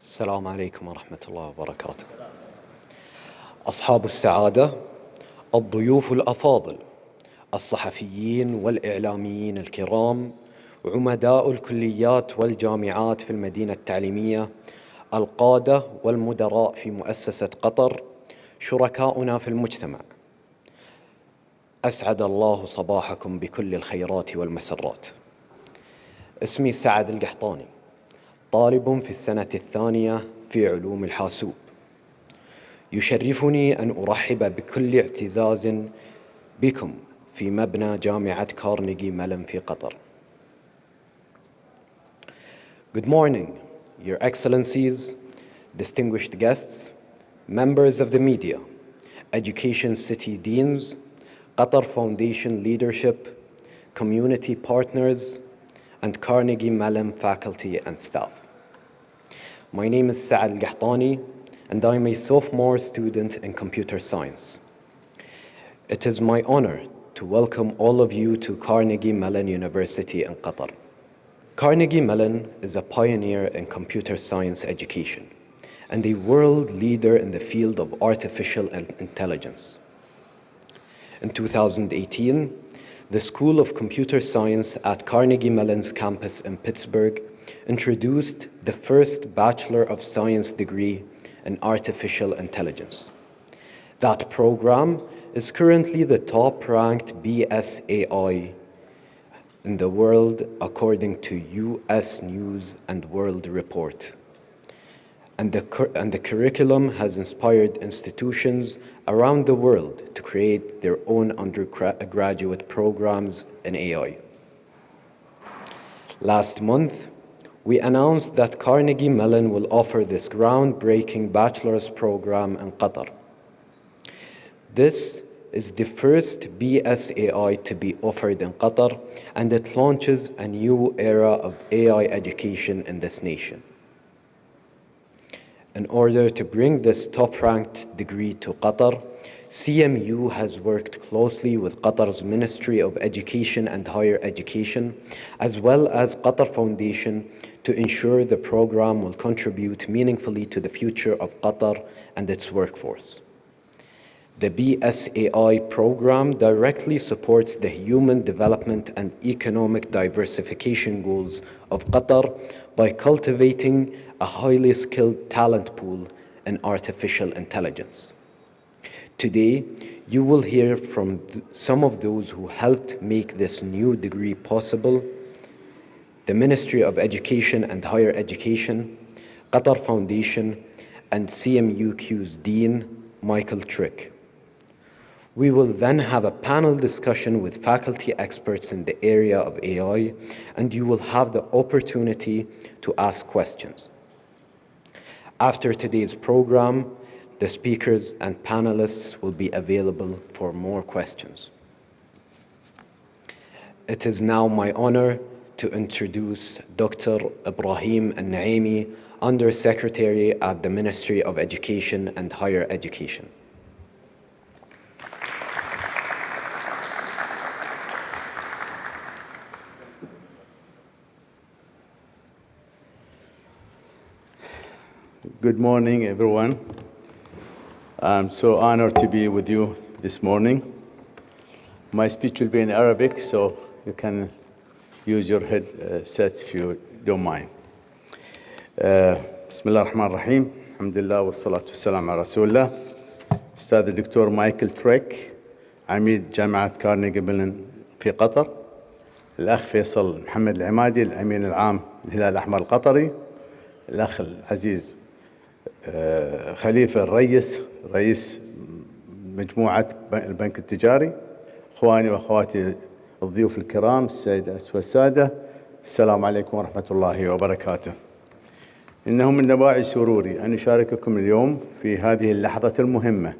السلام عليكم ورحمة الله وبركاته. أصحاب السعادة، الضيوف الأفاضل، الصحفيين والإعلاميين الكرام، عمداء الكليات والجامعات في المدينة التعليمية، القادة والمدراء في مؤسسة قطر، شركاؤنا في المجتمع، أسعد الله صباحكم بكل الخيرات والمسرات. اسمي سعد القحطاني، طالب في السنة الثانية في علوم الحاسوب. يشرفني أن أرحب بكل اعتزاز بكم في مبنى جامعة كارنيجي ميلون في قطر. Good morning, Your Excellencies, distinguished guests, members of the media, Education City Deans, Qatar Foundation leadership, community partners, and Carnegie Mellon faculty and staff. My name is Saad Al-Gahtani, and I'm a sophomore student in computer science. It is my honor to welcome all of you to Carnegie Mellon University in Qatar. Carnegie Mellon is a pioneer in computer science education and a world leader in the field of artificial intelligence. In 2018, the School of Computer Science at Carnegie Mellon's campus in Pittsburgh introduced the first Bachelor of Science degree in artificial intelligence. That program is currently the top-ranked BSAI in the world according to US News and World Report. And the curriculum has inspired institutions around the world to create their own undergraduate programs in AI. Last month, we announced that Carnegie Mellon will offer this groundbreaking bachelor's program in Qatar. This is the first BSAI to be offered in Qatar, and it launches a new era of AI education in this nation. In order to bring this top-ranked degree to Qatar, CMU has worked closely with Qatar's Ministry of Education and Higher Education, as well as Qatar Foundation, to ensure the program will contribute meaningfully to the future of Qatar and its workforce. The BSAI program directly supports the human development and economic diversification goals of Qatar by cultivating a highly skilled talent pool in artificial intelligence. Today, you will hear from some of those who helped make this new degree possible: the Ministry of Education and Higher Education, Qatar Foundation, and CMU-Q's Dean, Michael Trick. We will then have a panel discussion with faculty experts in the area of AI, and you will have the opportunity to ask questions. After today's program, the speakers and panelists will be available for more questions. It is now my honor to introduce Dr. Ibrahim Al-Naimi, Undersecretary at the Ministry of Education and Higher Education. Good morning, everyone. I'm so honored to be with you this morning. My speech will be in Arabic, so you can use your headsets if you don't mind. بسم الله الرحمن الرحيم. الحمد لله والصلاة والسلام على رسول الله. أستاذ الدكتور مايكل تريك، عميد جامعة كارنيجي ميلون في قطر. الأخ فيصل محمد العمادي، الأمين العام للهلال الأحمر القطري. الأخ العزيز خليفة الريس، رئيس مجموعة البنك التجاري. إخواني وأخواتي الضيوف الكرام، السيدة والسادة، السلام عليكم ورحمة الله وبركاته. إنه من دواعي سروري أن أشارككم اليوم في هذه اللحظة المهمة،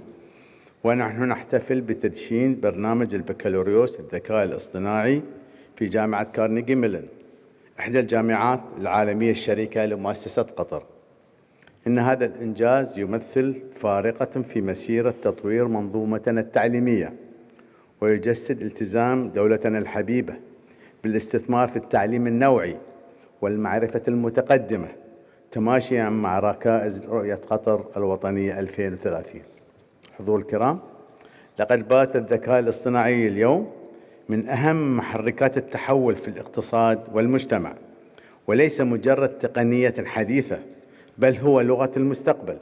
ونحن نحتفل بتدشين برنامج البكالوريوس الذكاء الاصطناعي في جامعة كارنيجي ميلون، إحدى الجامعات العالمية الشريكة لمؤسسة قطر. إن هذا الإنجاز يمثل فارقة في مسيرة تطوير منظومتنا التعليمية، ويجسد التزام دولتنا الحبيبة بالاستثمار في التعليم النوعي والمعرفة المتقدمة تماشيا مع ركائز رؤية قطر الوطنية 2030. حضور الكرام، لقد بات الذكاء الاصطناعي اليوم من أهم محركات التحول في الاقتصاد والمجتمع، وليس مجرد تقنية حديثة، بل هو لغة المستقبل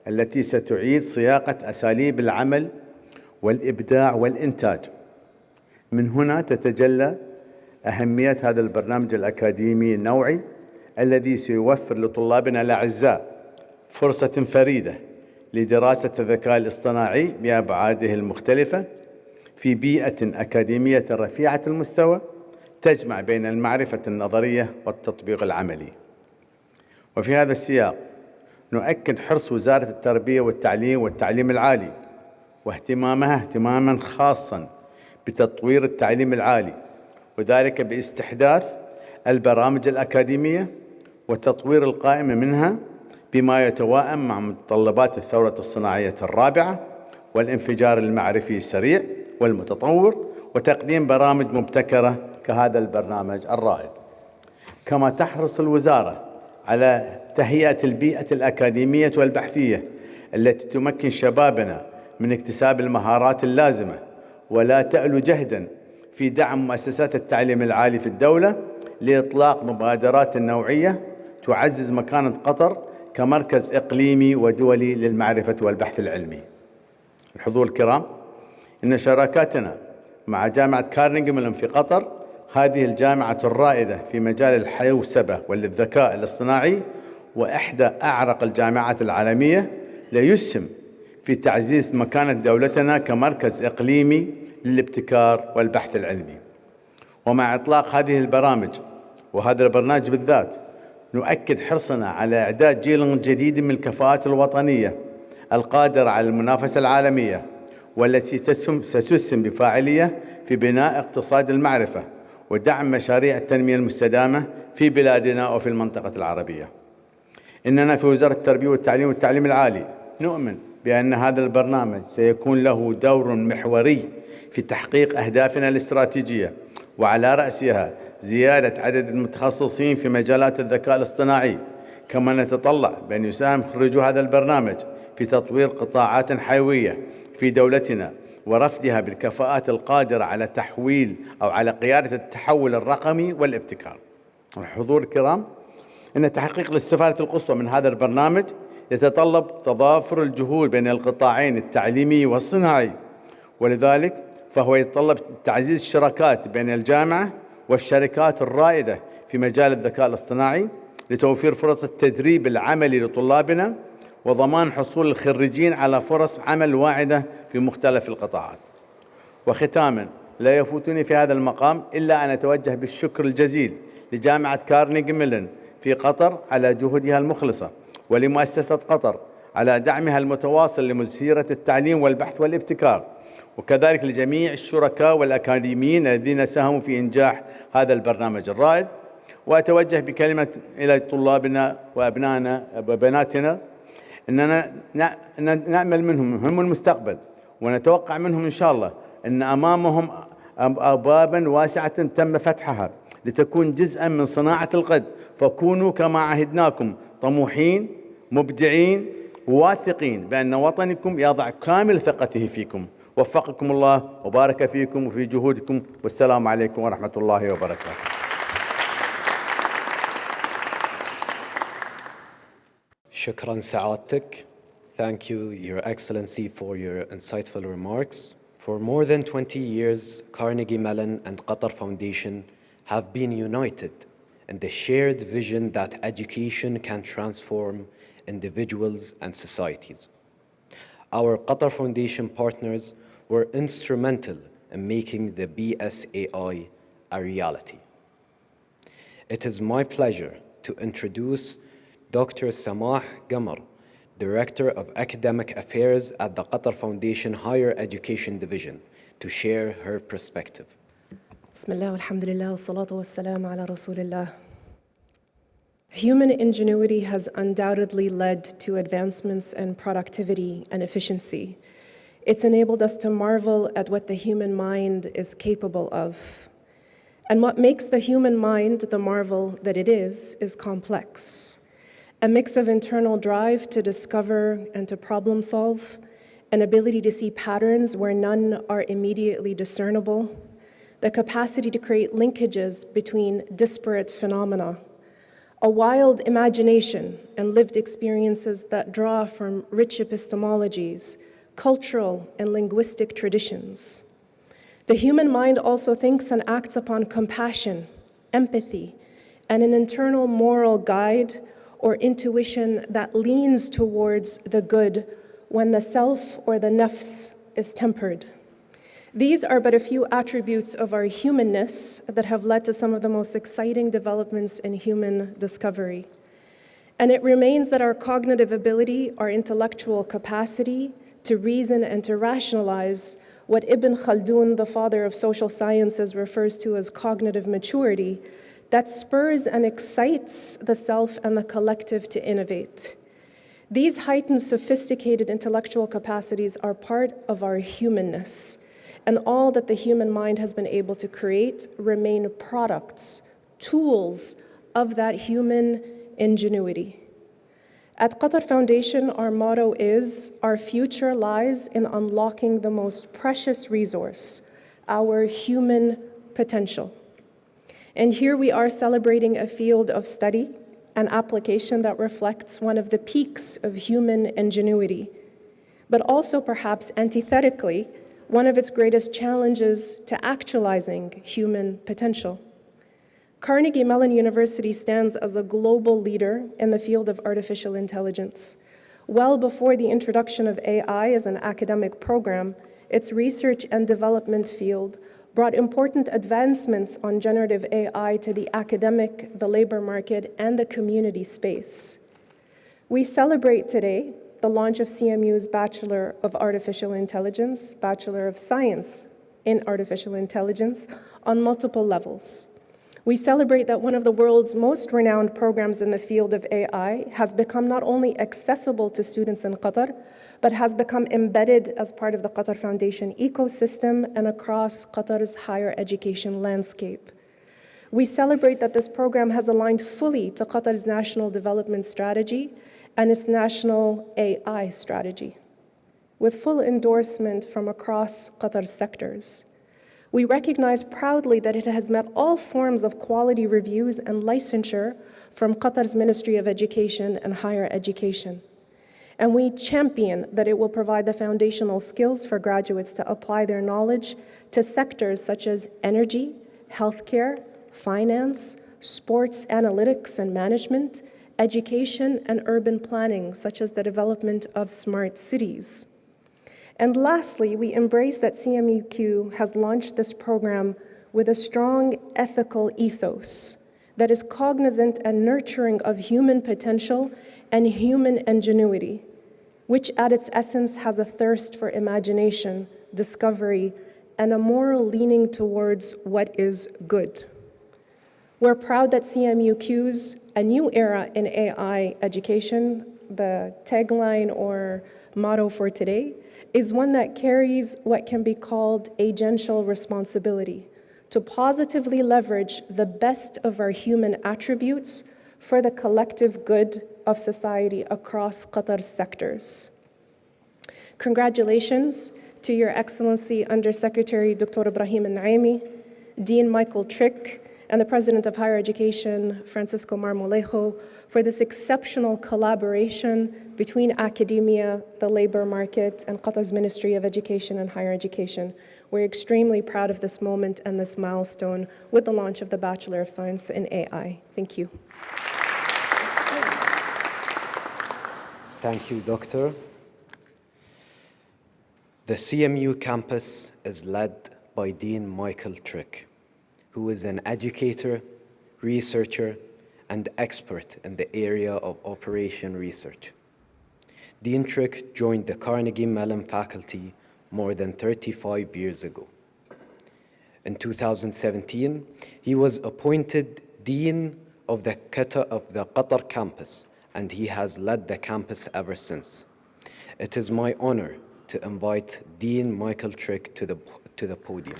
التي ستعيد صياغة أساليب العمل والإبداع والإنتاج. من هنا تتجلى أهمية هذا البرنامج الأكاديمي النوعي الذي سيوفر لطلابنا الأعزاء فرصة فريدة لدراسة الذكاء الاصطناعي بأبعاده المختلفة في بيئة أكاديمية رفيعة المستوى تجمع بين المعرفة النظرية والتطبيق العملي. وفي هذا السياق نؤكد حرص وزارة التربية والتعليم العالي واهتمامها اهتماماً خاصاً بتطوير التعليم العالي، وذلك باستحداث البرامج الأكاديمية وتطوير القائمة منها بما يتوائم مع متطلبات الثورة الصناعية الرابعة والانفجار المعرفي السريع والمتطور، وتقديم برامج مبتكرة كهذا البرنامج الرائد. كما تحرص الوزارة على تهيئة البيئة الأكاديمية والبحثية التي تمكن شبابنا من اكتساب المهارات اللازمة، ولا تألو جهداً في دعم مؤسسات التعليم العالي في الدولة لإطلاق مبادرات نوعية تعزز مكانة قطر كمركز إقليمي ودولي للمعرفة والبحث العلمي. الحضور الكرام، إن شراكاتنا مع جامعة كارنيغي ميلون في قطر، هذه الجامعة الرائدة في مجال الحوسبة والذكاء الاصطناعي وإحدى أعرق الجامعات العالمية، ليسهم في تعزيز مكانة دولتنا كمركز إقليمي للابتكار والبحث العلمي. ومع إطلاق هذه البرامج وهذا البرنامج بالذات، نؤكد حرصنا على إعداد جيل جديد من الكفاءات الوطنية القادرة على المنافسة العالمية، والتي ستسهم بفاعلية في بناء اقتصاد المعرفة ودعم مشاريع التنمية المستدامة في بلادنا وفي المنطقة العربية. إننا في وزارة التربية والتعليم العالي نؤمن بأن هذا البرنامج سيكون له دور محوري في تحقيق أهدافنا الاستراتيجية، وعلى رأسها زيادة عدد المتخصصين في مجالات الذكاء الاصطناعي. كما نتطلع بأن يساهم خريجو هذا البرنامج في تطوير قطاعات حيوية في دولتنا ورفدها بالكفاءات القادرة على تحويل أو على قيادة التحول الرقمي والابتكار. الحضور الكرام، إن تحقيق الاستفادة القصوى من هذا البرنامج يتطلب تضافر الجهود بين القطاعين التعليمي والصناعي، ولذلك فهو يتطلب تعزيز الشراكات بين الجامعة والشركات الرائدة في مجال الذكاء الاصطناعي لتوفير فرص التدريب العملي لطلابنا وضمان حصول الخريجين على فرص عمل واعدة في مختلف القطاعات. وختاماً، لا يفوتني في هذا المقام إلا أن أتوجه بالشكر الجزيل لجامعة كارنيغي ميلون في قطر على جهودها المخلصة، ولمؤسسة قطر على دعمها المتواصل لمسيرة التعليم والبحث والابتكار، وكذلك لجميع الشركاء والأكاديميين الذين ساهموا في إنجاح هذا البرنامج الرائد. وأتوجه بكلمة إلى طلابنا وأبنائنا وبناتنا أننا نأمل منهم، هم المستقبل، ونتوقع منهم إن شاء الله أن أمامهم أبوابا واسعة تم فتحها لتكون جزءا من صناعة الغد. فكونوا كما عهدناكم طموحين مبدعين واثقين بأن وطنكم يضع كامل ثقته فيكم. وفقكم الله وبارك فيكم وفي جهودكم، والسلام عليكم ورحمة الله وبركاته. Shukran Sa'atik. Thank you, Your Excellency, for your insightful remarks. For more than 20 years, Carnegie Mellon and Qatar Foundation have been united in the shared vision that education can transform individuals and societies. Our Qatar Foundation partners were instrumental in making the BSAI a reality. It is my pleasure to introduce Dr. Samah Gamar, Director of Academic Affairs at the Qatar Foundation Higher Education Division, to share her perspective. Bismillah, alhamdulillah, wassalatu wassalamu ala rasulillah. Human ingenuity has undoubtedly led to advancements in productivity and efficiency. It's enabled us to marvel at what the human mind is capable of. And what makes the human mind the marvel that it is complex. a mix of internal drive to discover and to problem solve, an ability to see patterns where none are immediately discernible, the capacity to create linkages between disparate phenomena, a wild imagination and lived experiences that draw from rich epistemologies, cultural and linguistic traditions. The human mind also thinks and acts upon compassion, empathy, and an internal moral guide or intuition that leans towards the good when the self or the nafs is tempered. These are but a few attributes of our humanness that have led to some of the most exciting developments in human discovery. And it remains that our cognitive ability, our intellectual capacity to reason and to rationalize what Ibn Khaldun, the father of social sciences, refers to as cognitive maturity, that spurs and excites the self and the collective to innovate. These heightened, sophisticated intellectual capacities are part of our humanness, and all that the human mind has been able to create remain products, tools of that human ingenuity. At Qatar Foundation, our motto is, our future lies in unlocking the most precious resource, our human potential. And here we are celebrating a field of study and application that reflects one of the peaks of human ingenuity, but also perhaps antithetically, one of its greatest challenges to actualizing human potential. Carnegie Mellon University stands as a global leader in the field of artificial intelligence. Well before the introduction of AI as an academic program, its research and development field brought important advancements on generative AI to the academic, the labor market, and the community space. We celebrate today the launch of CMU's Bachelor of Artificial Intelligence, Bachelor of Science in Artificial Intelligence on multiple levels. We celebrate that one of the world's most renowned programs in the field of AI has become not only accessible to students in Qatar, but has become embedded as part of the Qatar Foundation ecosystem and across Qatar's higher education landscape. We celebrate that this program has aligned fully to Qatar's national development strategy and its national AI strategy, with full endorsement from across Qatar's sectors. We recognize proudly that it has met all forms of quality reviews and licensure from Qatar's Ministry of Education and Higher Education. And we champion that it will provide the foundational skills for graduates to apply their knowledge to sectors such as energy, healthcare, finance, sports analytics and management, education, and urban planning, such as the development of smart cities. And lastly, we embrace that CMU-Q has launched this program with a strong ethical ethos that is cognizant and nurturing of human potential and human ingenuity, which at its essence has a thirst for imagination, discovery, and a moral leaning towards what is good. We're proud that CMU-Q's A New Era in AI Education, the tagline or motto for today, is one that carries what can be called agential responsibility, to positively leverage the best of our human attributes for the collective good of society across Qatar's sectors. Congratulations to Your Excellency Undersecretary Dr. Ibrahim Al-Naimi, Dean Michael Trick, and the President of Higher Education, Francisco Marmolejo, for this exceptional collaboration between academia, the labor market, and Qatar's Ministry of Education and Higher Education. We're extremely proud of this moment and this milestone with the launch of the Bachelor of Science in AI. Thank you. Thank you, Doctor. The CMU campus is led by Dean Michael Trick, who is an educator, researcher, and expert in the area of operation research. Dean Trick joined the Carnegie Mellon faculty more than 35 years ago. In 2017, he was appointed Dean of the Qatar campus, and he has led the campus ever since. It is my honor to invite Dean Michael Trick to the podium.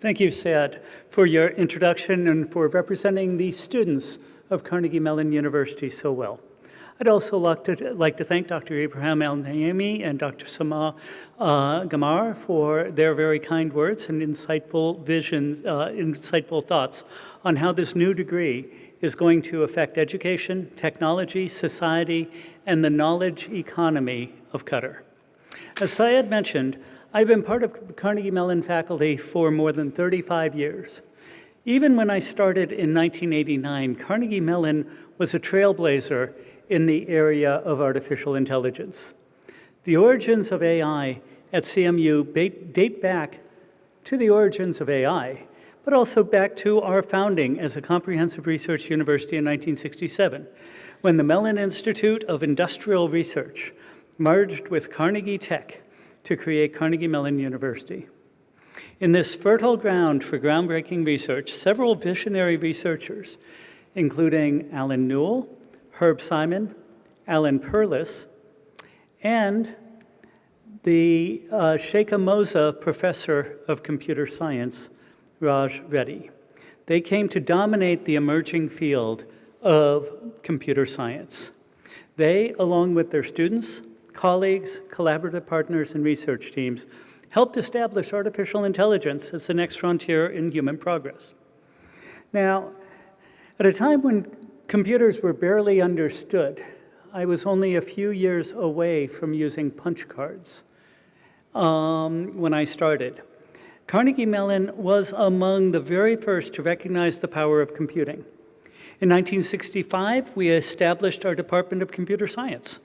Thank you, Syed, for your introduction and for representing the students of Carnegie Mellon University so well. I'd also like to thank Dr. Ibrahim Al-Naimi and Dr. Sama Gamar for their very kind words and insightful insightful thoughts on how this new degree is going to affect education, technology, society, and the knowledge economy of Qatar. As Syed mentioned, I've been part of the Carnegie Mellon faculty for more than 35 years. Even when I started in 1989, Carnegie Mellon was a trailblazer in the area of artificial intelligence. The origins of AI at CMU date back to the origins of AI, but also back to our founding as a comprehensive research university in 1967, when the Mellon Institute of Industrial Research merged with Carnegie Tech to create Carnegie Mellon University. In this fertile ground for groundbreaking research, several visionary researchers, including Alan Newell, Herb Simon, Alan Perlis, and the Sheikha Moza Professor of Computer Science, Raj Reddy. They came to dominate the emerging field of computer science. They, along with their students, colleagues, collaborative partners, and research teams, helped establish artificial intelligence as the next frontier in human progress. Now, at a time when computers were barely understood, I was only a few years away from using punch cards when I started. Carnegie Mellon was among the very first to recognize the power of computing. In 1965, we established our Department of Computer Science.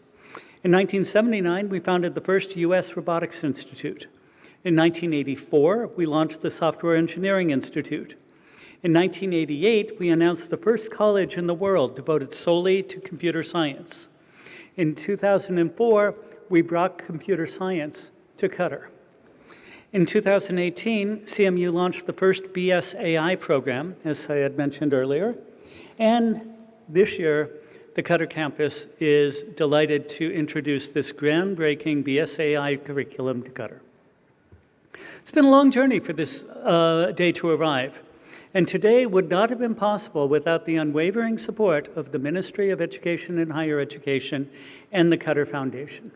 In 1979, we founded the first U.S. Robotics Institute. In 1984, we launched the Software Engineering Institute. In 1988, we announced the first college in the world devoted solely to computer science. In 2004, we brought computer science to Qatar. In 2018, CMU launched the first BS AI program, as I had mentioned earlier. And this year, the Qatar campus is delighted to introduce this groundbreaking BS AI curriculum to Qatar. It's been a long journey for this day to arrive. And today would not have been possible without the unwavering support of the Ministry of Education and Higher Education and the Qatar Foundation.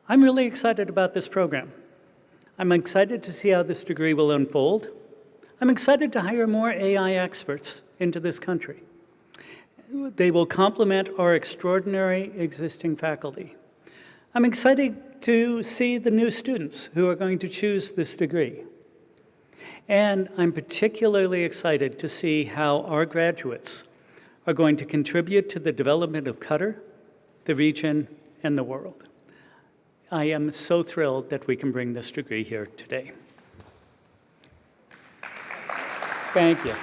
I'm really excited about this program. I'm excited to see how this degree will unfold. I'm excited to hire more AI experts into this country. They will complement our extraordinary existing faculty. I'm excited to see the new students who are going to choose this degree. And I'm particularly excited to see how our graduates are going to contribute to the development of Qatar, the region, and the world. I am so thrilled that we can bring this degree here today. Thank you.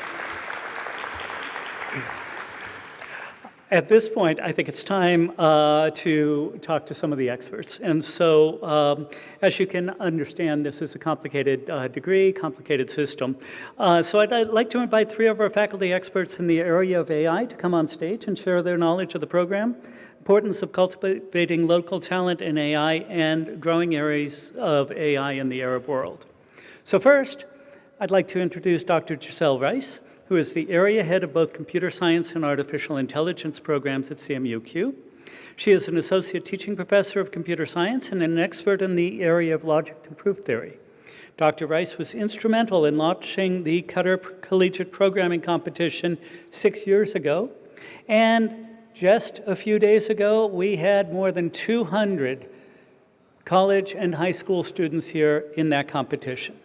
At this point, I think it's time to talk to some of the experts. And so, as you can understand, this is a complicated degree, complicated system. So I'd like to invite three of our faculty experts in the area of AI to come on stage and share their knowledge of the program, importance of cultivating local talent in AI, and growing areas of AI in the Arab world. So first, I'd like to introduce Dr. Giselle Rice, who is the area head of both computer science and artificial intelligence programs at CMU-Q. She is an associate teaching professor of computer science and an expert in the area of logic and proof theory. Dr. Rice was instrumental in launching the Qatar Collegiate Programming Competition 6 years ago. And just a few days ago, we had more than 200 college and high school students here in that competition.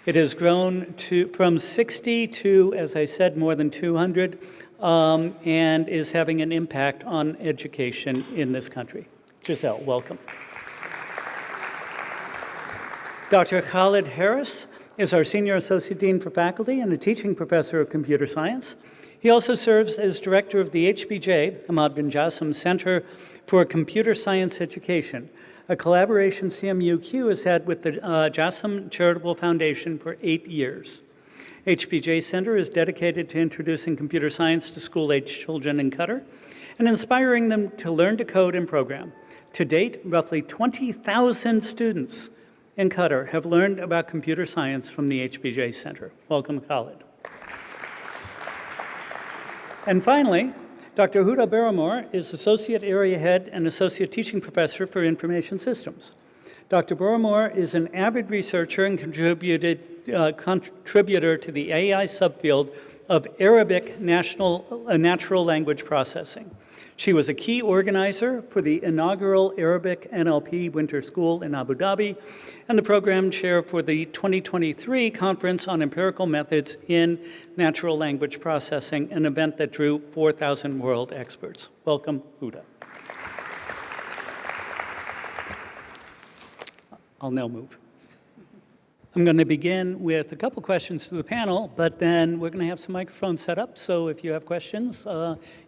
It has grown from 60 to, as I said, more than 200, and is having an impact on education in this country. Giselle, welcome. Dr. Khalid Harris is our Senior Associate Dean for Faculty and a teaching professor of computer science. He also serves as director of the HBJ, Ahmad bin Jassim Center for Computer Science Education, a collaboration CMU-Q has had with the Jassim Charitable Foundation for 8 years. HBJ Center is dedicated to introducing computer science to school-age children in Qatar and inspiring them to learn to code and program. To date, roughly 20,000 students in Qatar have learned about computer science from the HBJ Center. Welcome, Khalid. And finally, Dr. Huda Barrymore is Associate Area Head and Associate Teaching Professor for Information Systems. Dr. Barrymore is an avid researcher and contributor to the AI subfield of Arabic natural language processing. She was a key organizer for the inaugural Arabic NLP Winter School in Abu Dhabi and the program chair for the 2023 Conference on Empirical Methods in Natural Language Processing, an event that drew 4,000 world experts. Welcome, Huda. I'll now move. I'm going to begin with a couple questions to the panel, but then we're going to have some microphones set up, so if you have questions,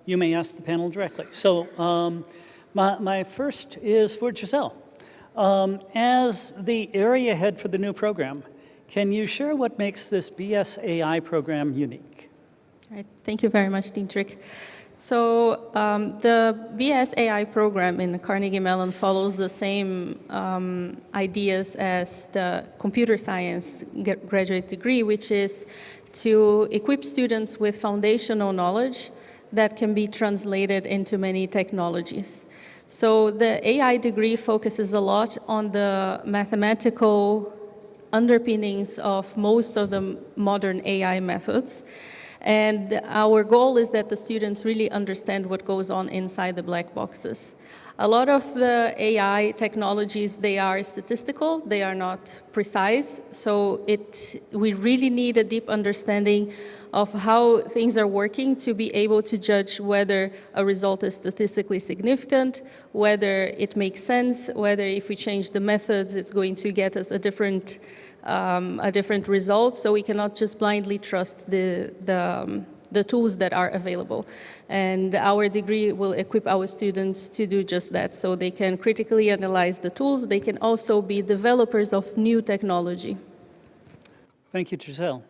you may ask the panel directly. So my first is for Giselle. As the area head for the new program, can you share what makes this BSAI program unique? All right. Thank you very much, Dietrich. So the BSAI program in Carnegie Mellon follows the same ideas as the computer science graduate degree, which is to equip students with foundational knowledge that can be translated into many technologies. So the AI degree focuses a lot on the mathematical underpinnings of most of the modern AI methods. And our goal is that the students really understand what goes on inside the black boxes. A lot of the AI technologies, they are statistical, they are not precise, so we really need a deep understanding of how things are working to be able to judge whether a result is statistically significant, whether it makes sense, whether if we change the methods, it's going to get us a different result. So we cannot just blindly trust the tools that are available. And our degree will equip our students to do just that. So they can critically analyze the tools. They can also be developers of new technology. Thank you, Giselle.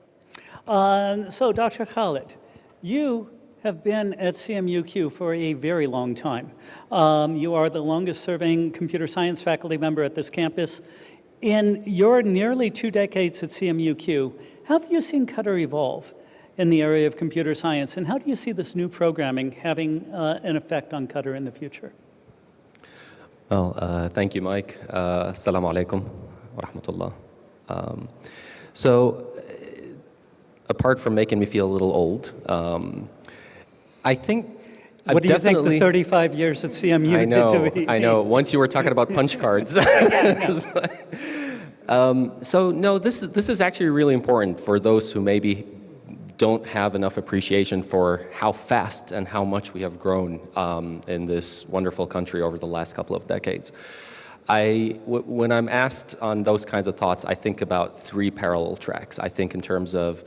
So Dr. Khalid, you have been at CMU-Q for a very long time. You are the longest serving computer science faculty member at this campus. In your nearly 2 decades at CMU-Q, how have you seen Qatar evolve in the area of computer science, and how do you see this new programming having an effect on Qatar in the future? Well, thank you, Mike. Assalamu alaikum wa rahmatullah. So, apart from making me feel a little old, I think what do you think the 35 years at CMU did to me? I know. Once you were talking about punch cards. So no, this is actually really important for those who maybe don't have enough appreciation for how fast and how much we have grown in this wonderful country over the last couple of decades. When I'm asked on those kinds of thoughts, I think about 3 parallel tracks. I think in terms of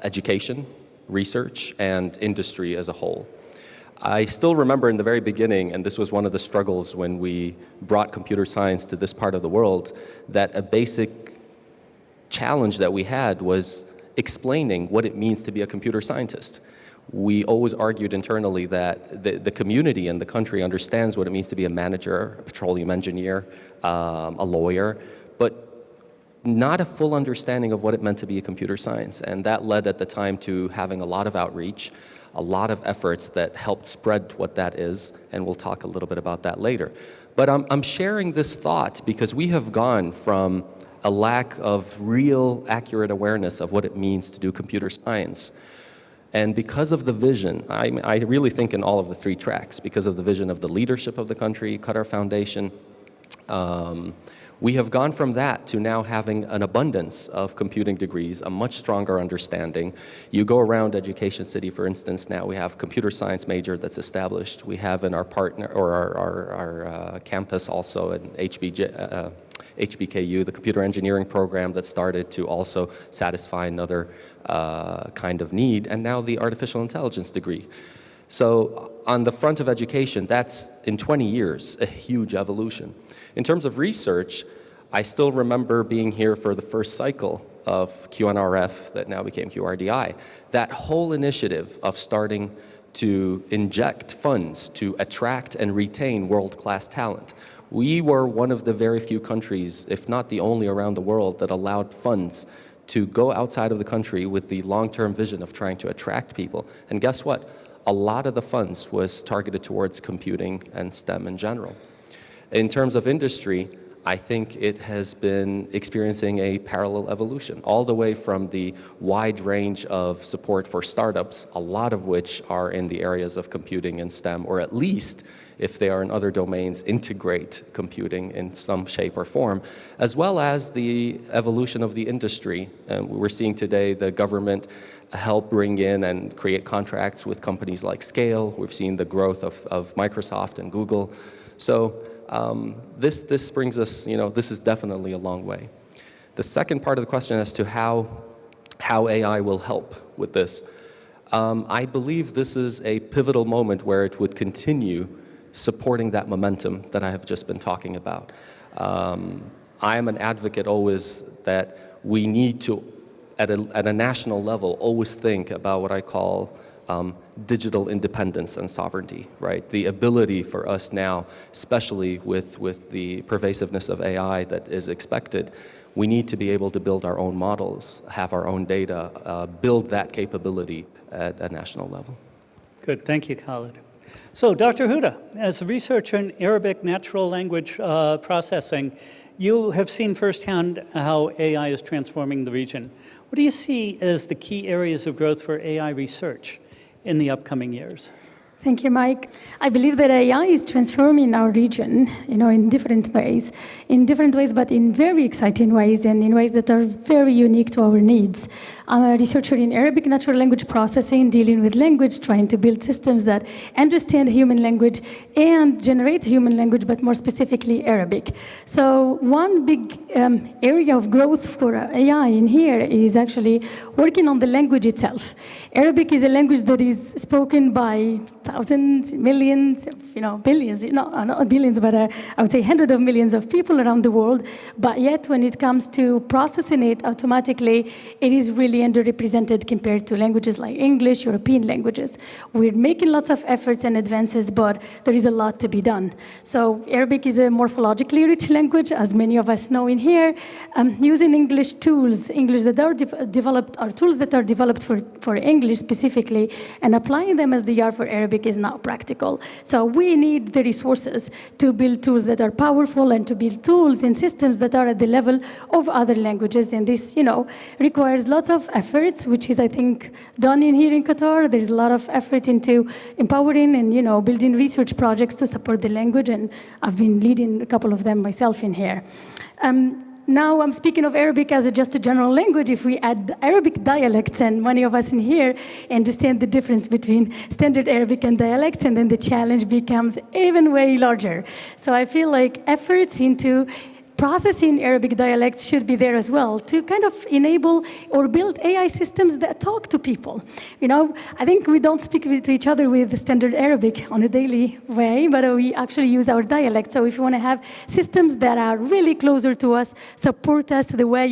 education, research, and industry as a whole. I still remember in the very beginning, and this was one of the struggles when we brought computer science to this part of the world, that a basic challenge that we had was explaining what it means to be a computer scientist. We always argued internally that the community and the country understands what it means to be a manager, a petroleum engineer, a lawyer, but not a full understanding of what it meant to be a computer science. And that led at the time to having a lot of outreach, a lot of efforts that helped spread what that is, and we'll talk a little bit about that later. But I'm sharing this thought because we have gone from a lack of real accurate awareness of what it means to do computer science. And because of the vision, I really think in all of the 3 tracks, because of the vision of the leadership of the country, Qatar Foundation, we have gone from that to now having an abundance of computing degrees, a much stronger understanding. You go around Education City, for instance, now we have computer science major that's established. We have in our partner, or our campus also at HBKU, the computer engineering program that started to also satisfy another kind of need, and now the artificial intelligence degree. So on the front of education, that's in 20 years, a huge evolution. In terms of research, I still remember being here for the first cycle of QNRF that now became QRDI. That whole initiative of starting to inject funds to attract and retain world-class talent. We were one of the very few countries, if not the only around the world, that allowed funds to go outside of the country with the long-term vision of trying to attract people. And guess what? A lot of the funds was targeted towards computing and STEM in general. In terms of industry, I think it has been experiencing a parallel evolution, all the way from the wide range of support for startups, a lot of which are in the areas of computing and STEM, or at least, if they are in other domains, integrate computing in some shape or form, as well as the evolution of the industry. And we're seeing today the government help bring in and create contracts with companies like Scale. We've seen the growth of Microsoft and Google. So this brings us, this is definitely a long way. The second part of the question as to how AI will help with this, I believe this is a pivotal moment where it would continue supporting that momentum that I have just been talking about. I am an advocate always that we need to, at a national level, always think about what I call digital independence and sovereignty, right? The ability for us now, especially with the pervasiveness of AI that is expected, we need to be able to build our own models, have our own data, build that capability at a national level. Good, thank you, Khalid. So, Dr. Huda, as a researcher in Arabic natural language processing, you have seen firsthand how AI is transforming the region. What do you see as the key areas of growth for AI research in the upcoming years? Thank you, Mike. I believe that AI is transforming our region, in different ways, but in very exciting ways and in ways that are very unique to our needs. I'm a researcher in Arabic natural language processing, dealing with language, trying to build systems that understand human language and generate human language, but more specifically Arabic. So one big area of growth for AI in here is actually working on the language itself. Arabic is a language that is spoken by thousands, millions, billions, not billions, but I would say hundreds of millions of people around the world. But yet, when it comes to processing it automatically, it is really underrepresented compared to languages like English, European languages. We're making lots of efforts and advances, but there is a lot to be done. So Arabic is a morphologically rich language, as many of us know in here. Using English tools, that are developed, or tools that are developed for English specifically, and applying them as they are for Arabic is not practical. So we need the resources to build tools that are powerful and to build tools and systems that are at the level of other languages. And this, requires lots of efforts, which is, I think, done in here in Qatar. There's a lot of effort into empowering and, building research projects to support the language. And I've been leading a couple of them myself in here. Now I'm speaking of Arabic as just a general language. If we add Arabic dialects, and many of us in here understand the difference between standard Arabic and dialects, and then the challenge becomes even way larger. So I feel like efforts into processing Arabic dialects should be there as well to kind of enable or build AI systems that talk to people. I think we don't speak to each other with standard Arabic on a daily way, but we actually use our dialect. So if you want to have systems that are really closer to us, support us the way,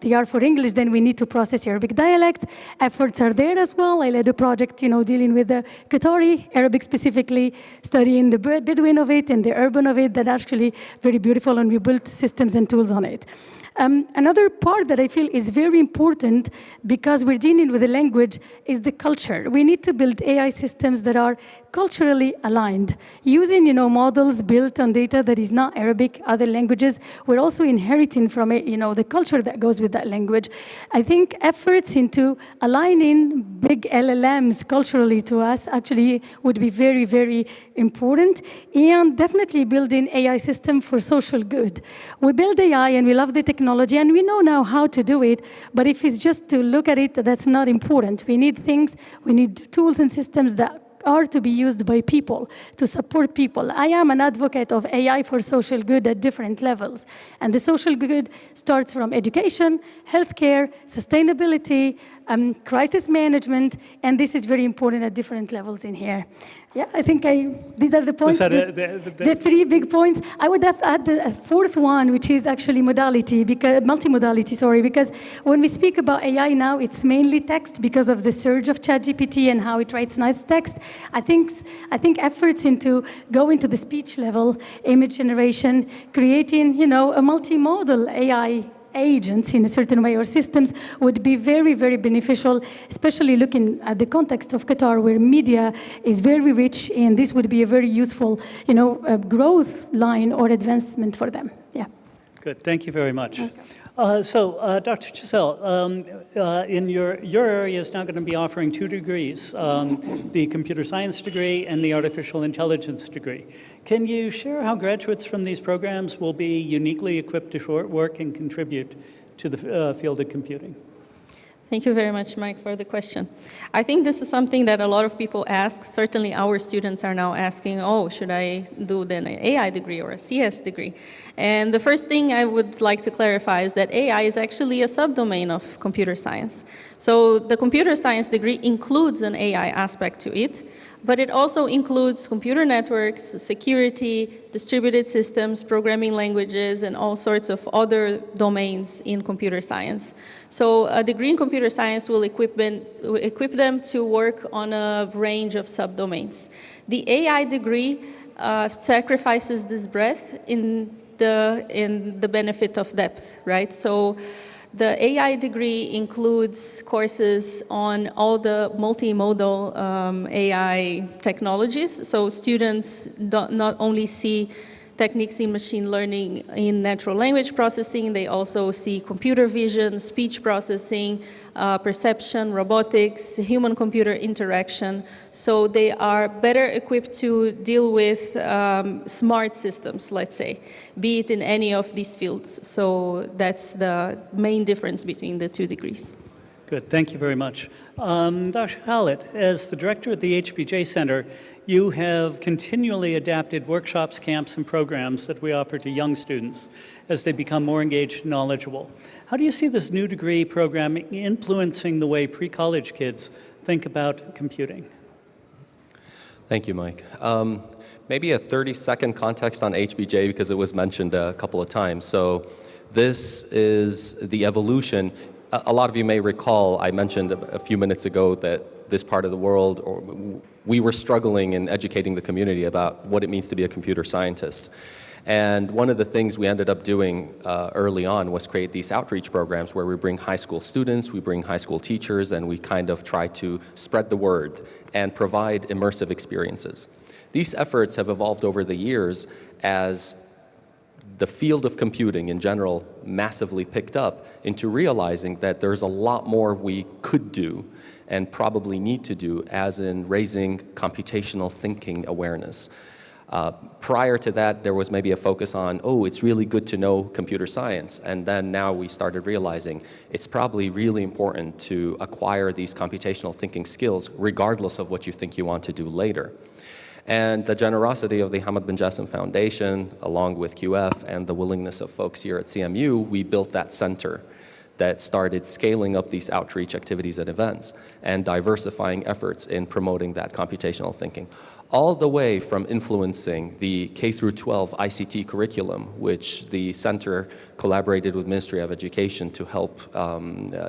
they are for English, then we need to process Arabic dialect. Efforts are there as well. I led a project, dealing with the Qatari Arabic specifically, studying the Bedouin of it and the urban of it. That actually very beautiful, and we built systems and tools on it. Another part that I feel is very important, because we're dealing with the language, is the culture. We need to build AI systems that are culturally aligned, using models built on data that is not Arabic, other languages. We're also inheriting from it, the culture that goes with that language. I think efforts into aligning big LLMs culturally to us actually would be very, very important, and definitely building AI system for social good. We build AI and we love the technology, and we know now how to do it, but if it's just to look at it, that's not important. We need tools and systems that are to be used by people, to support people. I am an advocate of AI for social good at different levels. And the social good starts from education, healthcare, sustainability, crisis management, and this is very important at different levels in here. Yeah, I think these are the points, the 3 big points. I would have add the 4th one, which is actually multimodality, because when we speak about AI now, it's mainly text because of the surge of ChatGPT and how it writes nice text. I think efforts into going to the speech level, image generation, creating, a multimodal AI agents in a certain way or systems would be very, very beneficial, especially looking at the context of Qatar where media is very rich, and this would be a very useful, growth line or advancement for them. Yeah. Good, thank you very much. Dr. Giselle, in your area is now going to be offering 2 degrees, the computer science degree and the artificial intelligence degree. Can you share how graduates from these programs will be uniquely equipped to work and contribute to the field of computing? Thank you very much, Mike, for the question. I think this is something that a lot of people ask. Certainly our students are now asking, should I do then an AI degree or a CS degree? And the first thing I would like to clarify is that AI is actually a subdomain of computer science. So the computer science degree includes an AI aspect to it, but it also includes computer networks, security, distributed systems, programming languages, and all sorts of other domains in computer science. So a degree in computer science will equip them to work on a range of subdomains. The AI degree sacrifices this breadth in the benefit of depth, right? So the AI degree includes courses on all the multimodal AI technologies. So students not only see techniques in machine learning in natural language processing, they also see computer vision, speech processing, perception, robotics, human-computer interaction. So they are better equipped to deal with smart systems, let's say, be it in any of these fields. So that's the main difference between the 2 degrees. Good, thank you very much. Dr. Hallett, as the director at the HBJ Center, you have continually adapted workshops, camps, and programs that we offer to young students as they become more engaged and knowledgeable. How do you see this new degree program influencing the way pre-college kids think about computing? Thank you, Mike. Maybe a 30-second context on HBJ because it was mentioned a couple of times. So this is the evolution. A lot of you may recall I mentioned a few minutes ago that this part of the world, we were struggling in educating the community about what it means to be a computer scientist. And one of the things we ended up doing early on was create these outreach programs where we bring high school students, we bring high school teachers, and we kind of try to spread the word and provide immersive experiences. These efforts have evolved over the years as the field of computing in general massively picked up into realizing that there's a lot more we could do and probably need to do, as in raising computational thinking awareness. Prior to that, there was maybe a focus on, it's really good to know computer science. And then now we started realizing it's probably really important to acquire these computational thinking skills regardless of what you think you want to do later. And the generosity of the Hamad bin Jassim Foundation, along with QF, and the willingness of folks here at CMU, we built that center that started scaling up these outreach activities and events and diversifying efforts in promoting that computational thinking, all the way from influencing the K-12 ICT curriculum, which the center collaborated with Ministry of Education to help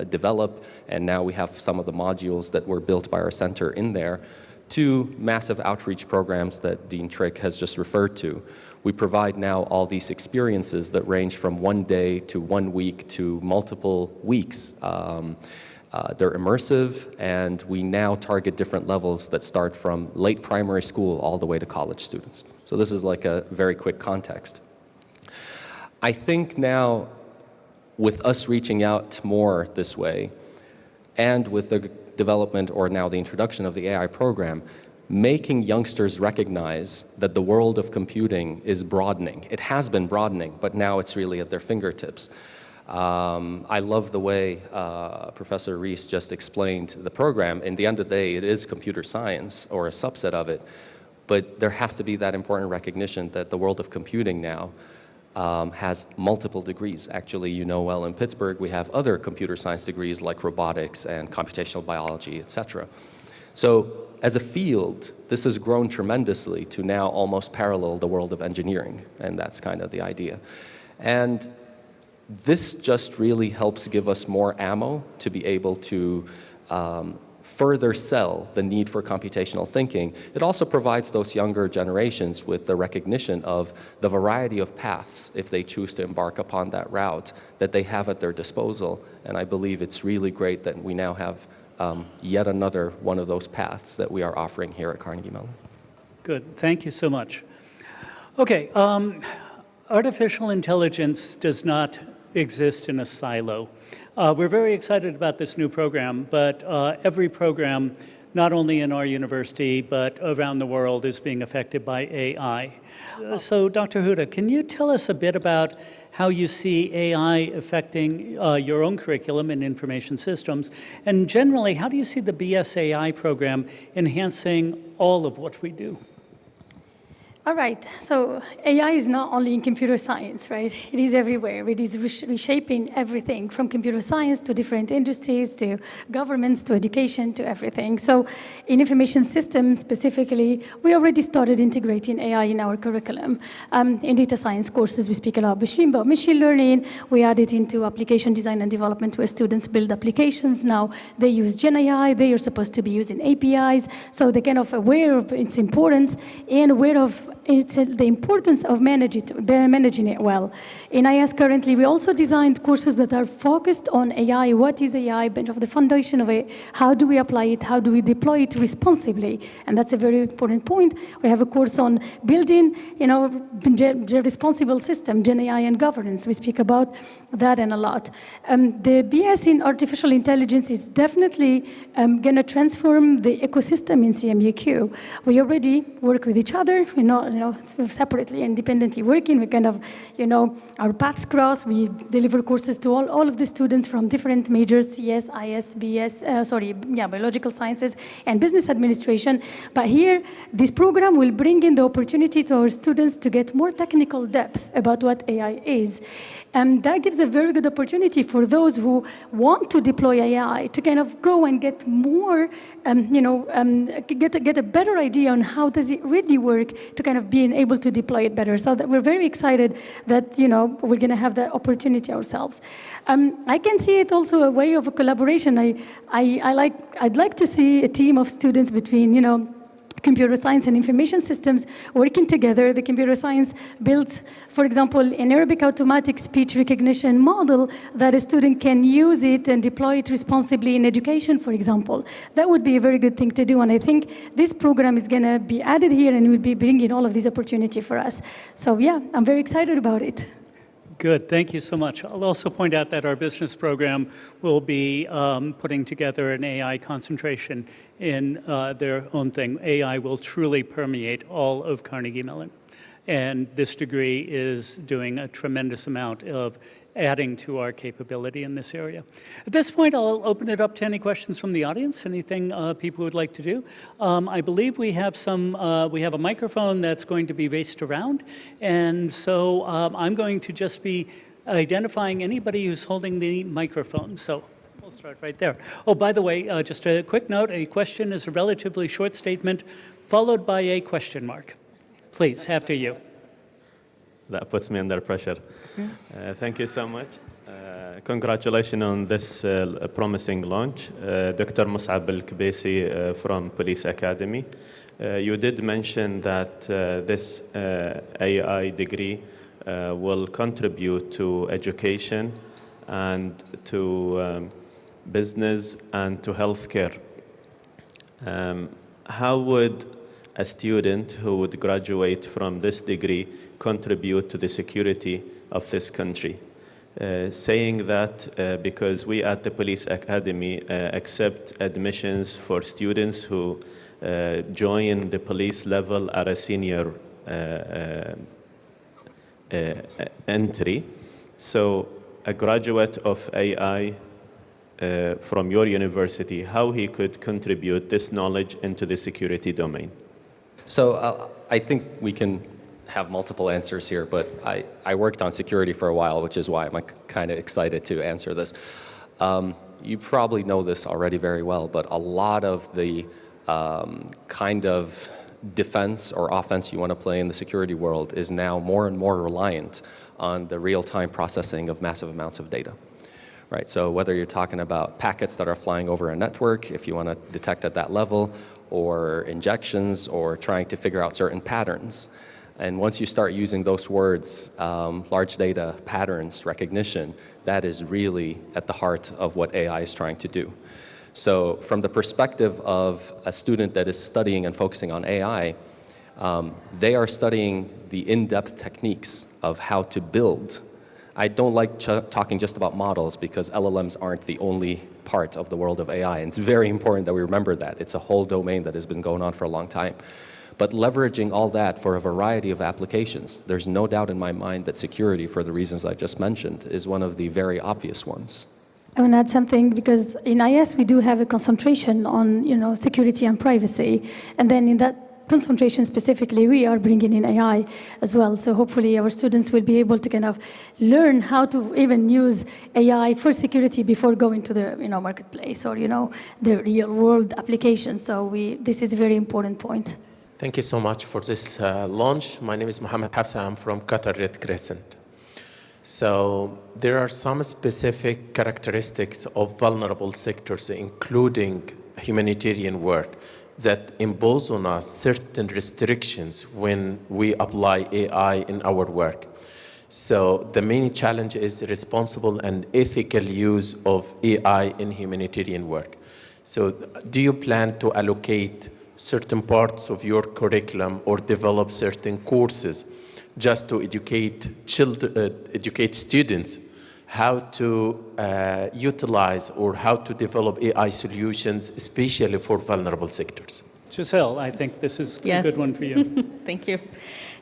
develop, and now we have some of the modules that were built by our center in there, to massive outreach programs that Dean Trick has just referred to. We provide now all these experiences that range from 1 day to 1 week to multiple weeks. They're immersive, and we now target different levels that start from late primary school all the way to college students. So this is like a very quick context. I think now, with us reaching out more this way, and with the development, or now the introduction of the AI program, making youngsters recognize that the world of computing is broadening. It has been broadening, but now it's really at their fingertips. I love the way Professor Rees just explained the program. In the end of the day, it is computer science, or a subset of it, but there has to be that important recognition that the world of computing now has multiple degrees. Actually, you know well, in Pittsburgh, we have other computer science degrees like robotics and computational biology, etc. So as a field, this has grown tremendously to now almost parallel the world of engineering, and that's kind of the idea. And this just really helps give us more ammo to be able to further sell the need for computational thinking. It also provides those younger generations with the recognition of the variety of paths, if they choose to embark upon that route, that they have at their disposal. And I believe it's really great that we now have yet another one of those paths that we are offering here at Carnegie Mellon. Good, thank you so much. Okay, artificial intelligence does not exist in a silo. We're very excited about this new program, but every program, not only in our university, but around the world, is being affected by AI. So Dr. Huda, can you tell us a bit about how you see AI affecting your own curriculum in information systems? And generally, how do you see the BSAI program enhancing all of what we do? All right, so AI is not only in computer science, right? It is everywhere. It is reshaping everything from computer science to different industries, to governments, to education, to everything. So in information systems specifically, we already started integrating AI in our curriculum. In data science courses, we speak a lot about machine learning. We add it into application design and development where students build applications. Now they use Gen AI. They are supposed to be using APIs. So they're kind of aware of its importance and aware of the importance of managing it well. In IS currently, we also designed courses that are focused on AI. What is AI? The foundation of it. How do we apply it? How do we deploy it responsibly? And that's a very important point. We have a course on building, the responsible system, Gen AI and governance. We speak about that and a lot. The BS in artificial intelligence is definitely going to transform the ecosystem in CMU-Q. We already work with each other. We're not separately, independently working. We kind of, our paths cross. We deliver courses to all of the students from different majors, CS, IS, BS, biological sciences, and business administration. But here, this program will bring in the opportunity to our students to get more technical depth about what AI is. And that gives a very good opportunity for those who want to deploy AI to kind of go and get more, get a better idea on how does it really work to kind of being able to deploy it better. So that we're very excited that, we're going to have that opportunity ourselves. I can see it also a way of a collaboration. I'd like to see a team of students between, computer science and information systems working together. The computer science built, for example, an Arabic automatic speech recognition model that a student can use it and deploy it responsibly in education, for example. That would be a very good thing to do. And I think this program is going to be added here and will be bringing all of these opportunity for us. So yeah, I'm very excited about it. Good, thank you so much. I'll also point out that our business program will be putting together an AI concentration in their own thing. AI will truly permeate all of Carnegie Mellon. And this degree is doing a tremendous amount of adding to our capability in this area. At this point, I'll open it up to any questions from the audience, anything people would like to do. I believe we have a microphone that's going to be raced around, and so I'm going to just be identifying anybody who's holding the microphone. So we'll start right there. Oh, by the way, just a quick note, a question is a relatively short statement followed by a question mark. Please, after you. That puts me under pressure. Thank you so much. Congratulations on this promising launch. Dr. Mus'ab al-Kbaisi from Police Academy. You did mention that this AI degree will contribute to education and to business and to healthcare. How would a student who would graduate from this degree contribute to the security of this country? Saying that because we at the Police Academy accept admissions for students who join the police level at a senior entry. So a graduate of AI from your university, how he could contribute this knowledge into the security domain? So I think we can have multiple answers here, but I worked on security for a while, which is why I'm kind of excited to answer this. You probably know this already very well, but a lot of the kind of defense or offense you want to play in the security world is now more and more reliant on the real-time processing of massive amounts of data. Right, so whether you're talking about packets that are flying over a network, if you want to detect at that level, or injections, or trying to figure out certain patterns. And once you start using those words, large data, patterns, recognition, that is really at the heart of what AI is trying to do. So from the perspective of a student that is studying and focusing on AI, they are studying the in-depth techniques of how to build. I don't like talking just about models because LLMs aren't the only part of the world of AI. And it's very important that we remember that. It's a whole domain that has been going on for a long time. But leveraging all that for a variety of applications, there's no doubt in my mind that security, for the reasons I just mentioned, is one of the very obvious ones. I want to add something because in IS we do have a concentration on security and privacy, and then in that concentration specifically, we are bringing in AI as well. So hopefully our students will be able to kind of learn how to even use AI for security before going to the marketplace or the real world application. So this is a very important point. Thank you so much for this launch. My name is Mohammed Habsa. I'm from Qatar Red Crescent. So there are some specific characteristics of vulnerable sectors, including humanitarian work, that impose on us certain restrictions when we apply AI in our work. So the main challenge is responsible and ethical use of AI in humanitarian work. So do you plan to allocate certain parts of your curriculum or develop certain courses just to educate students how to utilize or how to develop AI solutions, especially for vulnerable sectors? Giselle, I think this is Yes. a good one for you. Thank you.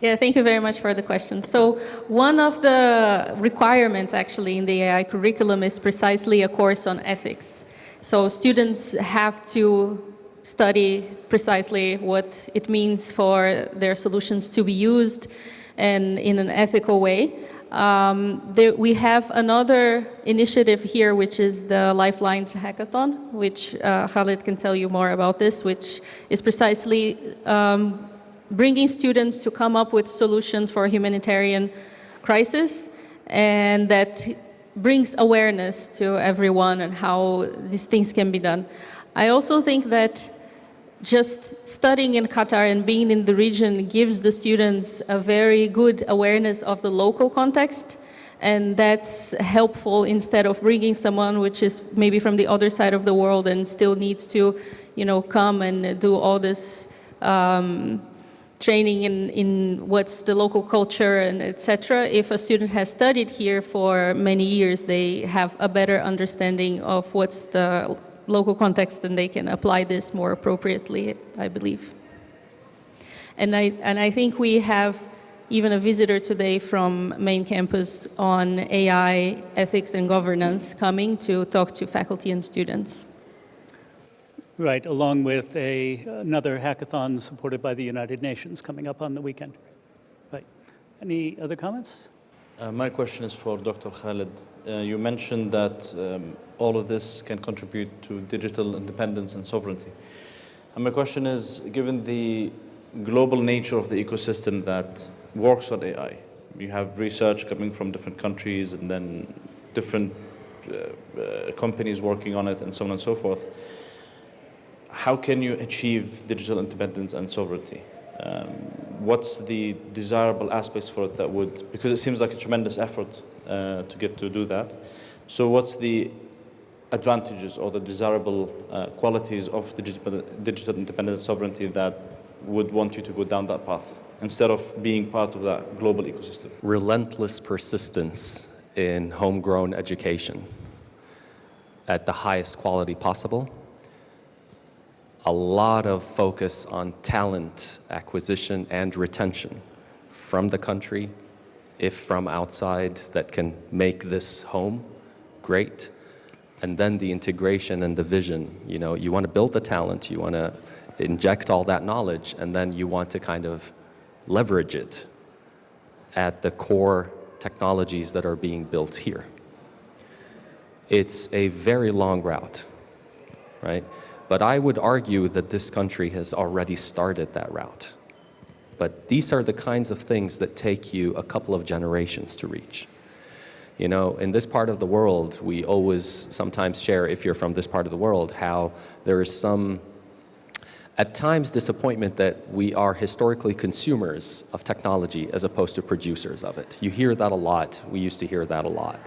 Yeah, thank you very much for the question. So one of the requirements actually in the AI curriculum is precisely a course on ethics. So students have to study precisely what it means for their solutions to be used and in an ethical way. We have another initiative here, which is the Lifelines Hackathon, which Khalid can tell you more about this, which is precisely bringing students to come up with solutions for a humanitarian crisis, and that brings awareness to everyone and how these things can be done. I also think that just studying in Qatar and being in the region gives the students a very good awareness of the local context, and that's helpful instead of bringing someone which is maybe from the other side of the world and still needs to, come and do all this training in what's the local culture and etc. If a student has studied here for many years, they have a better understanding of what's the local context, and they can apply this more appropriately, I believe. And I think we have even a visitor today from main campus on AI, ethics and governance coming to talk to faculty and students. Right, along with another hackathon supported by the United Nations coming up on the weekend. Right. Any other comments? My question is for Dr. Khalid. You mentioned that all of this can contribute to digital independence and sovereignty. And my question is, given the global nature of the ecosystem that works on AI, you have research coming from different countries and then different companies working on it and so on and so forth, how can you achieve digital independence and sovereignty? What's the desirable aspects for it that would, because it seems like a tremendous effort to get to do that. So what's the advantages or the desirable qualities of digital independence and sovereignty that would want you to go down that path instead of being part of that global ecosystem? Relentless persistence in homegrown education at the highest quality possible. A lot of focus on talent acquisition and retention from the country, if from outside, that can make this home great. And then the integration and the vision. You want to build the talent, you want to inject all that knowledge, and then you want to kind of leverage it at the core technologies that are being built here. It's a very long route, right? But I would argue that this country has already started that route. But these are the kinds of things that take you a couple of generations to reach. You know, in this part of the world, we always sometimes share, if you're from this part of the world, how there is some, at times, disappointment that we are historically consumers of technology as opposed to producers of it. You hear that a lot. We used to hear that a lot.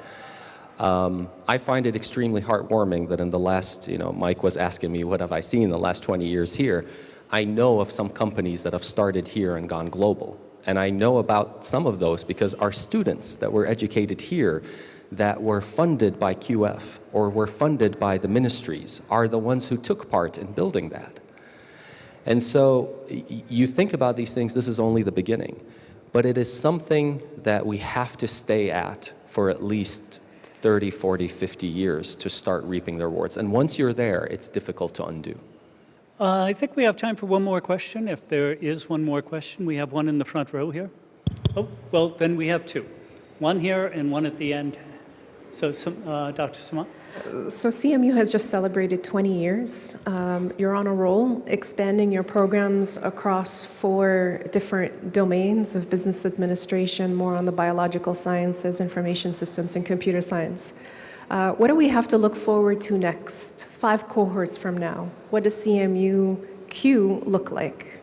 I find it extremely heartwarming that in the last, Mike was asking me, what have I seen in the last 20 years here? I know of some companies that have started here and gone global. And I know about some of those because our students that were educated here that were funded by QF or were funded by the ministries are the ones who took part in building that. And so you think about these things, this is only the beginning. But it is something that we have to stay at for at least 30, 40, 50 years to start reaping the rewards. And once you're there, it's difficult to undo. I think we have time for one more question. If there is one more question, we have one in the front row here. Oh, well, then we have two. One here and one at the end. So, Dr. Sama? So CMU has just celebrated 20 years. You're on a roll, expanding your programs across 4 different domains of business administration, more on the biological sciences, information systems, and computer science. What do we have to look forward to next, 5 cohorts from now? What does CMU-Q look like?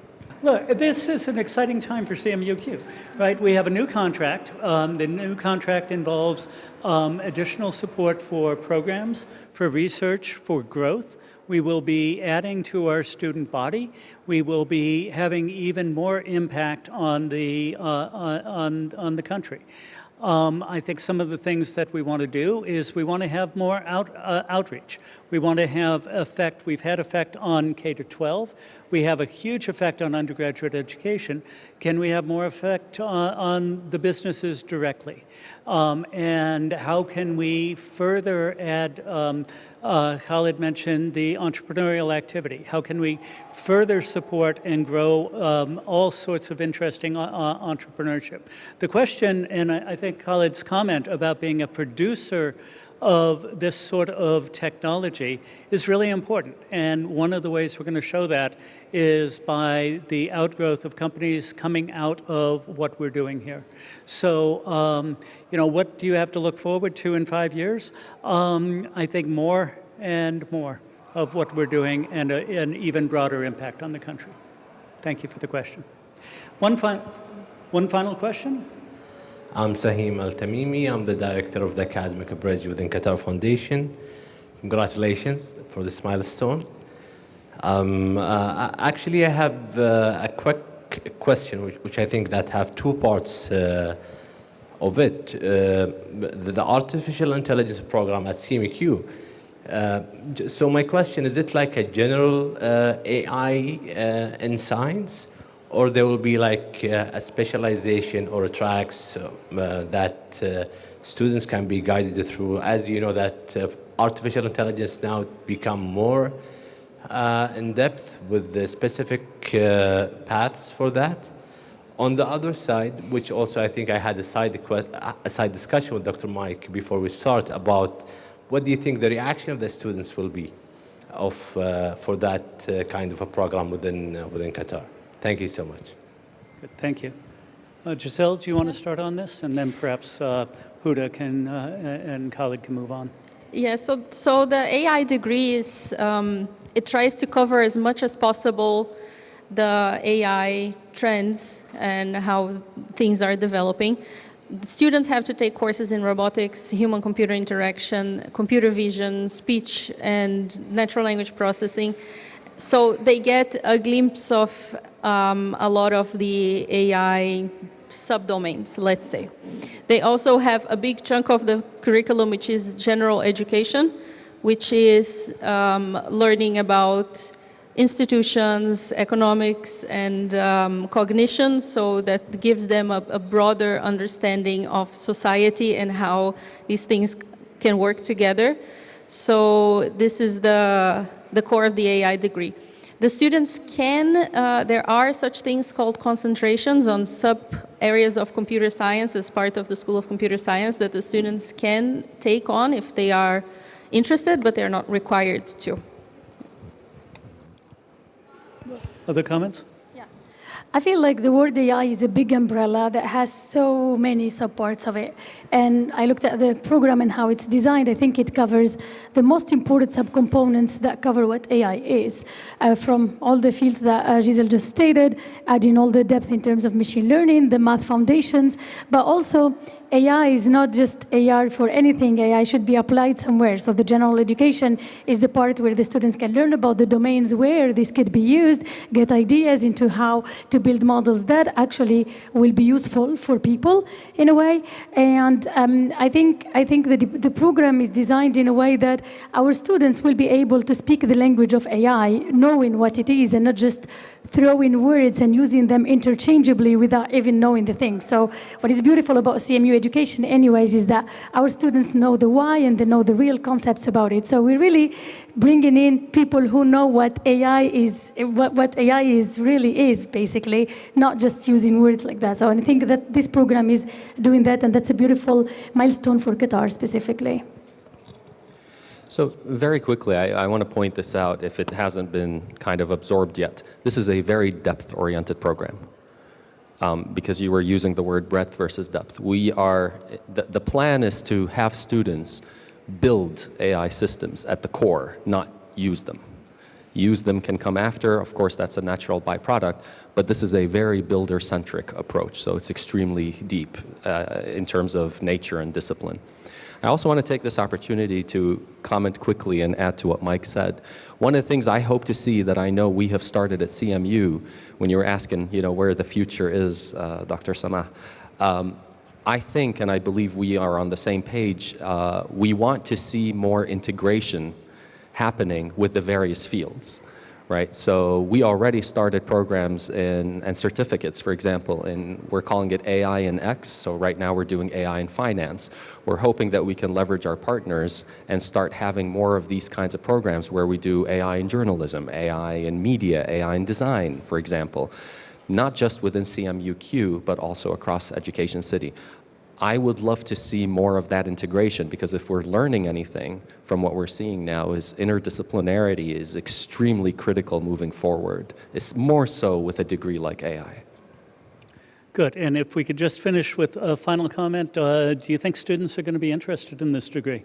Look, this is an exciting time for CMU-Q, right? We have a new contract. The new contract involves additional support for programs, for research, for growth. We will be adding to our student body. We will be having even more impact on the country. I think some of the things that we want to do is we want to have more outreach. We want to have effect. We've had effect on K-12. We have a huge effect on undergraduate education. Can we have more effect on the businesses directly? And how can we further add, Khalid mentioned the entrepreneurial activity. How can we further support and grow all sorts of interesting entrepreneurship? The question, and I think Khalid's comment about being a producer of this sort of technology is really important. And one of the ways we're going to show that is by the outgrowth of companies coming out of what we're doing here. So, what do you have to look forward to in 5 years? I think more and more of what we're doing and an even broader impact on the country. Thank you for the question. One final question? I'm Sahim Al-Tamimi. I'm the director of the academic bridge within Qatar Foundation. Congratulations for this milestone. Actually, I have a quick question, which I think that have 2 parts of it. The artificial intelligence program at CMU-Q. So my question, is it like a general AI in science? Or there will be like a specialization or tracks that students can be guided through? As you know, that artificial intelligence now become more in depth with the specific paths for that. On the other side, which also I think I had a side discussion with Dr. Mike before we start about what do you think the reaction of the students will be for that kind of a program within Qatar? Thank you so much. Good, thank you. Giselle, do you want to start on this? And then perhaps Huda and Khalid can move on. Yeah, so the AI degree is, it tries to cover as much as possible the AI trends and how things are developing. Students have to take courses in robotics, human-computer interaction, computer vision, speech, and natural language processing. So they get a glimpse of a lot of the AI subdomains, let's say. They also have a big chunk of the curriculum, which is general education, which is learning about institutions, economics, and cognition. So that gives them a broader understanding of society and how these things can work together. So this is the core of the AI degree. The students can, there are such things called concentrations on sub-areas of computer science as part of the School of Computer Science that the students can take on if they are interested, but they're not required to. Other comments? I feel like the word AI is a big umbrella that has so many subparts of it. And I looked at the program and how it's designed. I think it covers the most important subcomponents that cover what AI is, from all the fields that Giselle just stated, adding all the depth in terms of machine learning, the math foundations, but also AI is not just AI for anything. AI should be applied somewhere. So the general education is the part where the students can learn about the domains where this could be used, get ideas into how to build models that actually will be useful for people in a way. And I think the program is designed in a way that our students will be able to speak the language of AI, knowing what it is, and not just throwing words and using them interchangeably without even knowing the thing. So what is beautiful about CMU education anyways is that our students know the why and they know the real concepts about it. So we're really bringing in people who know what AI is, what AI really is, basically, not just using words like that. So I think that this program is doing that, and that's a beautiful milestone for Qatar specifically. So very quickly, I want to point this out if it hasn't been kind of absorbed yet. This is a very depth-oriented program because you were using the word breadth versus depth. The plan is to have students build AI systems at the core, not use them. Use them can come after, of course that's a natural byproduct, but this is a very builder-centric approach, so it's extremely deep in terms of nature and discipline. I also want to take this opportunity to comment quickly and add to what Mike said. One of the things I hope to see that I know we have started at CMU, when you were asking, where the future is, Dr. Samah, I think, and I believe we are on the same page, we want to see more integration happening with the various fields, right? So we already started programs and certificates, for example, and we're calling it AI in X. So right now we're doing AI in finance. We're hoping that we can leverage our partners and start having more of these kinds of programs where we do AI in journalism, AI in media, AI in design, for example, not just within CMU-Q, but also across Education City. I would love to see more of that integration, because if we're learning anything from what we're seeing now is interdisciplinarity is extremely critical moving forward. It's more so with a degree like AI. Good, and if we could just finish with a final comment, do you think students are going to be interested in this degree?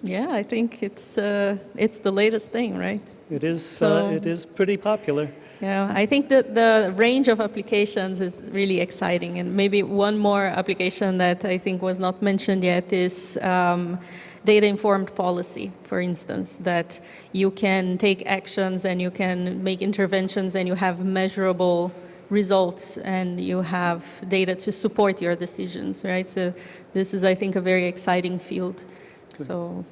Yeah, I think it's the latest thing, right? It is pretty popular. Yeah, I think that the range of applications is really exciting. And maybe one more application that I think was not mentioned yet is data-informed policy, for instance, that you can take actions and you can make interventions and you have measurable results and you have data to support your decisions, right? So this is, I think, a very exciting field. So.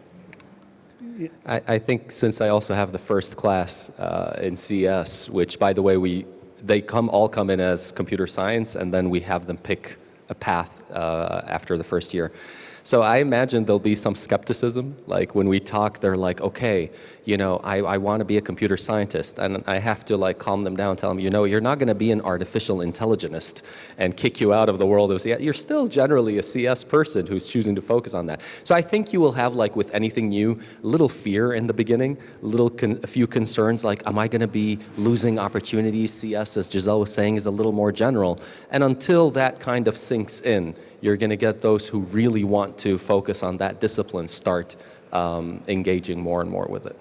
I think since I also have the first class in CS, which, by the way, they all come in as computer science, and then we have them pick a path after the first year. So I imagine there'll be some skepticism. Like when we talk, they're like, okay, I want to be a computer scientist. And I have to calm them down, tell them, you're not going to be an artificial intelligentist and kick you out of the world of CS. You're still generally a CS person who's choosing to focus on that. So I think you will have, with anything new, a little fear in the beginning, a few concerns like, am I going to be losing opportunities? CS, as Giselle was saying, is a little more general. And until that kind of sinks in, you're going to get those who really want to focus on that discipline start engaging more and more with it.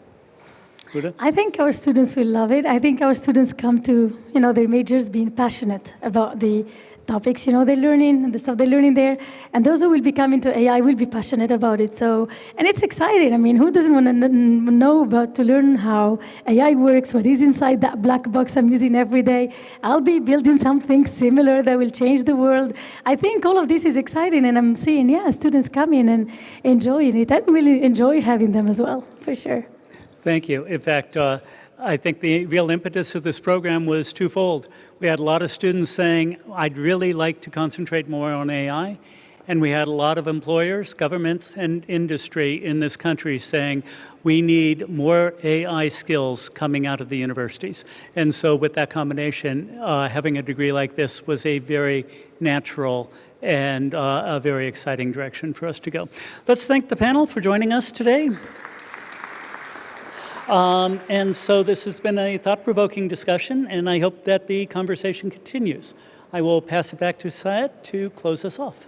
I think our students will love it. I think our students come to, their majors being passionate about the topics, they're learning, the stuff they're learning there. And those who will be coming to AI will be passionate about it. So, and it's exciting. I mean, who doesn't want to know to learn how AI works, what is inside that black box I'm using every day? I'll be building something similar that will change the world. I think all of this is exciting, and I'm seeing, students coming and enjoying it. I really enjoy having them as well, for sure. Thank you. In fact, I think the real impetus of this program was twofold. We had a lot of students saying, I'd really like to concentrate more on AI. And we had a lot of employers, governments, and industry in this country saying, we need more AI skills coming out of the universities. And so with that combination, having a degree like this was a very natural and a very exciting direction for us to go. Let's thank the panel for joining us today. And so this has been a thought-provoking discussion, and I hope that the conversation continues. I will pass it back to Syed to close us off.